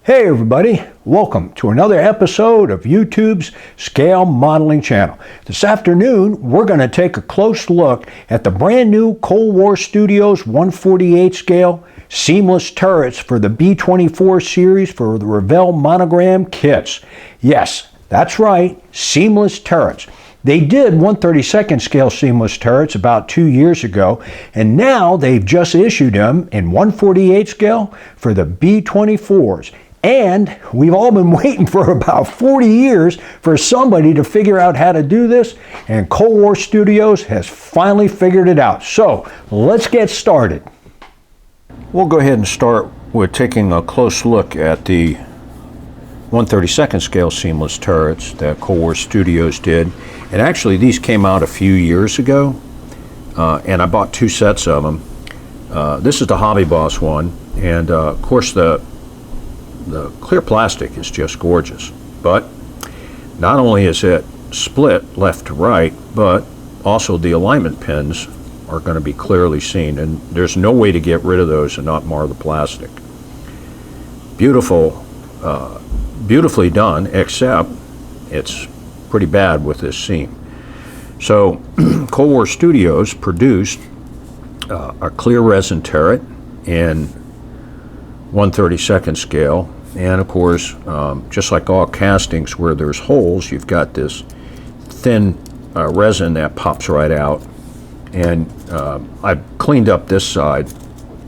Hey everybody, welcome to another episode of YouTube's Scale Modeling Channel. This afternoon, we're going to take a close look at the brand new Cold War Studios 148 scale seamless turrets for the B-24 series for the Revell Monogram kits. Yes, that's right, seamless turrets. They did 1/32 scale seamless turrets about 2 years ago, and now they've just issued them in 148 scale for the B-24s. And we've all been waiting for about 40 years for somebody to figure out how to do this, and Cold War Studios has finally figured it out. So let's get started. We'll go ahead and start with taking a close look at the 1/32 scale seamless turrets that Cold War Studios did. And actually these came out a few years ago, and I bought 2 sets of them. This is the Hobby Boss one, and of course the clear plastic is just gorgeous, but not only is it split left to right, but also the alignment pins are going to be clearly seen, and there's no way to get rid of those and not mar the plastic. Beautiful, beautifully done, except it's pretty bad with this seam. So Cold War Studios produced a clear resin turret in 1/32 scale, and of course, just like all castings where there's holes, you've got this thin resin that pops right out. And I've cleaned up this side,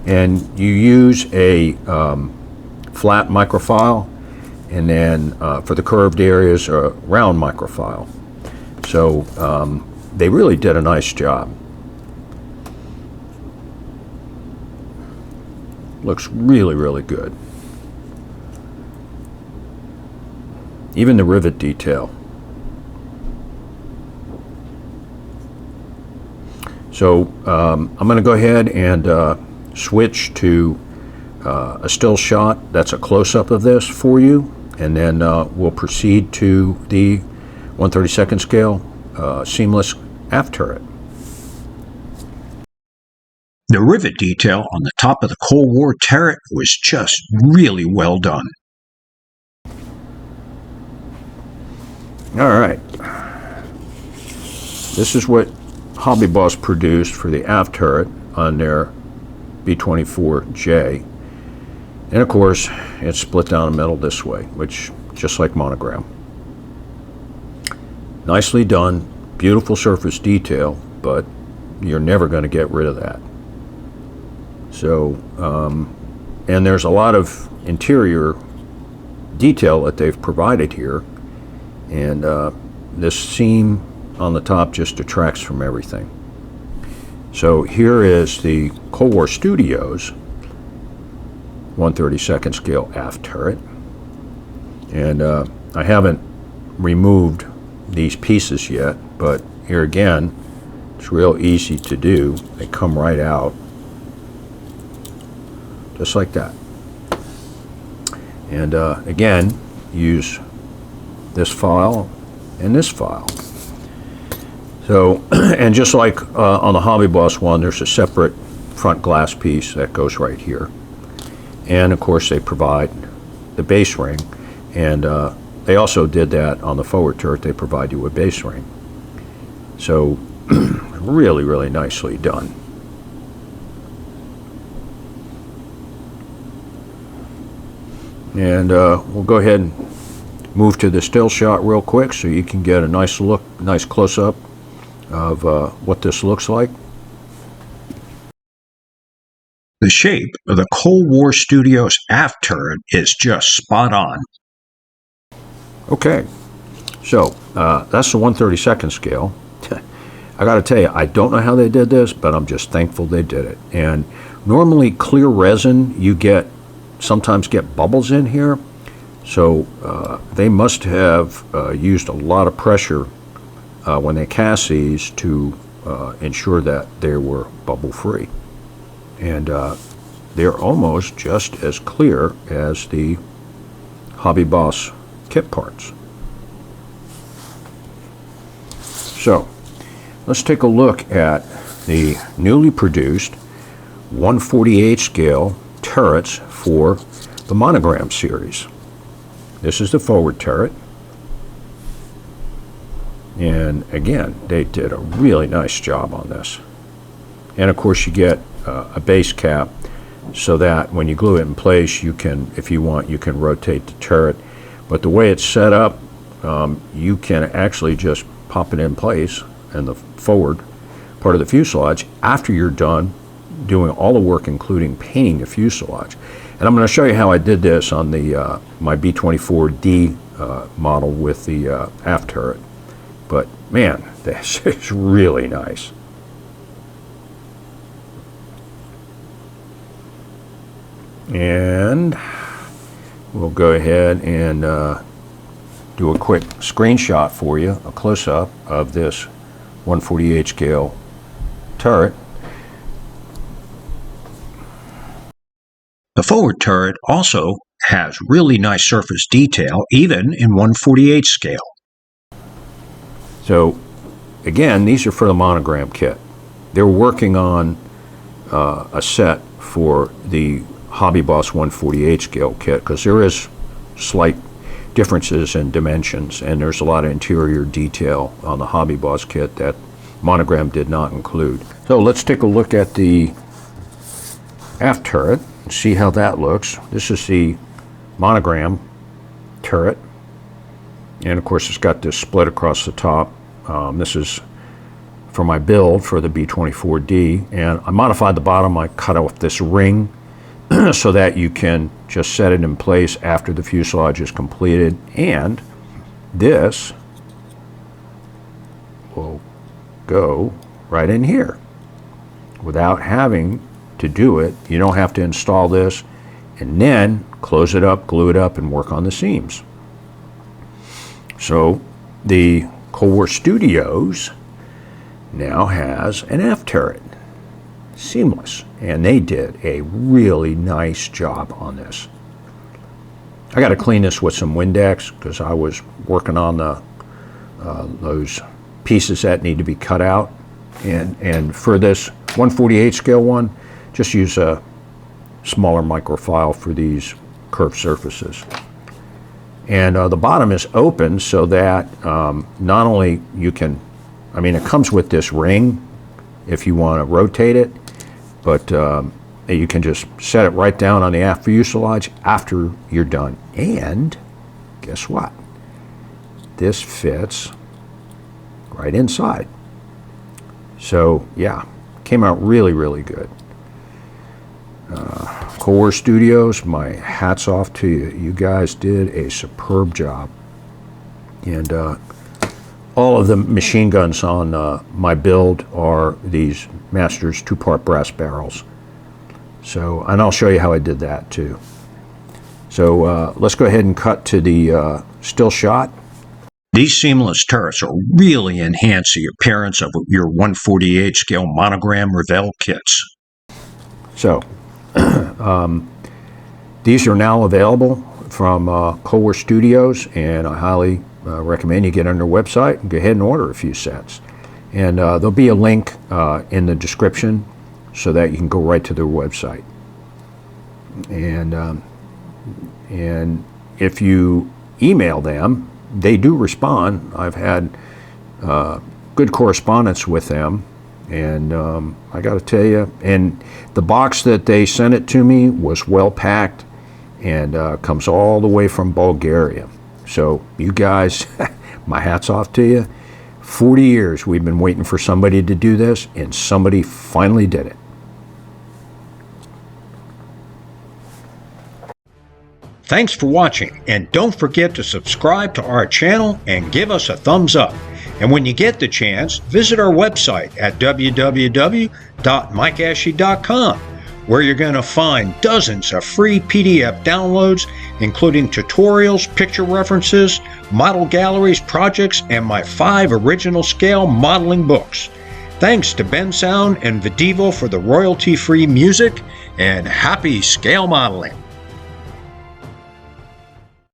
and you use a flat microfile, and then for the curved areas, a round microfile. So they really did a nice job. Looks really, really good. Even the rivet detail. So I'm going to go ahead and switch to a still shot. That's a close-up of this for you, and then we'll proceed to the 1/32 scale seamless aft turret. The rivet detail on the top of the Cold War turret was just really well done. All right. This is what Hobby Boss produced for the aft turret on their B-24J. And of course, it's split down the middle this way, which just like Monogram. Nicely done, beautiful surface detail, but you're never going to get rid of that. So, and there's a lot of interior detail that they've provided here, and this seam on the top just detracts from everything. So here is the Cold War Studios 1/32 scale aft turret, and I haven't removed these pieces yet, but here again, it's real easy to do. They come right out. Just like that. And again, use this file and this file. So, and just like on the Hobby Boss one, there's a separate front glass piece that goes right here. And of course they provide the base ring, and they also did that on the forward turret. They provide you a base ring. So really, really nicely done. And we'll go ahead and move to the still shot real quick so you can get a nice look, nice close-up of what this looks like. The shape of the Cold War Studios aft turret is just spot on. Okay, so that's the 1/32 scale. I got to tell you, I don't know how they did this, but I'm just thankful they did it. And normally clear resin, you sometimes get bubbles in here, so they must have used a lot of pressure when they cast these to ensure that they were bubble free, and they're almost just as clear as the Hobby Boss kit parts. So let's take a look at the newly produced 1/48 scale turrets for the Monogram series. This is the forward turret. And again, they did a really nice job on this. And of course you get a base cap so that when you glue it in place, you can, if you want, you can rotate the turret. But the way it's set up, you can actually just pop it in place in the forward part of the fuselage after you're done doing all the work, including painting the fuselage. And I'm going to show you how I did this on the my B-24D model with the aft turret. But man, this is really nice. And we'll go ahead and do a quick screenshot for you, a close-up of this 148 scale turret. The forward turret also has really nice surface detail, even in 148 scale. So again, these are for the Monogram kit. They're working on a set for the Hobby Boss 148 scale kit, because there is slight differences in dimensions, and there's a lot of interior detail on the Hobby Boss kit that Monogram did not include. So let's take a look at the aft turret and see how that looks. This is the Monogram turret, and of course it's got this split across the top. This is for my build for the B-24D, and I modified the bottom. I cut off this ring so that you can just set it in place after the fuselage is completed, and this will go right in here without having to do it. You don't have to install this and then close it up, glue it up, and work on the seams. So the Cold War Studios now has an aft turret. Seamless, and they did a really nice job on this. I got to clean this with some Windex because I was working on the those pieces that need to be cut out, and for this 148 scale one, just use a smaller microfile for these curved surfaces. And the bottom is open so that not only you can, I mean, it comes with this ring if you want to rotate it, but you can just set it right down on the aft fuselage after you're done. And guess what? This fits right inside. So yeah, came out really, really good. Cold War Studios, my hat's off to you. You guys did a superb job. And all of the machine guns on my build are these Masters 2-part brass barrels. So, and I'll show you how I did that too. So let's go ahead and cut to the still shot. These seamless turrets will really enhance the appearance of your 148 scale Monogram-Revell kits. So, these are now available from Cold War Studios, and I highly recommend you get on their website and go ahead and order a few sets. And there'll be a link in the description so that you can go right to their website. And if you email them, they do respond. I've had good correspondence with them, and I got to tell you, and the box that they sent it to me was well packed and comes all the way from Bulgaria. So you guys, my hat's off to you. 40 years we've been waiting for somebody to do this, and somebody finally did it. Thanks for watching, and don't forget to subscribe to our channel and give us a thumbs up. And when you get the chance, visit our website at www.mikeashley.com, where you're going to find dozens of free PDF downloads, including tutorials, picture references, model galleries, projects, and my 5 original scale modeling books. Thanks to Ben Sound and Videvo for the royalty-free music, and happy scale modeling!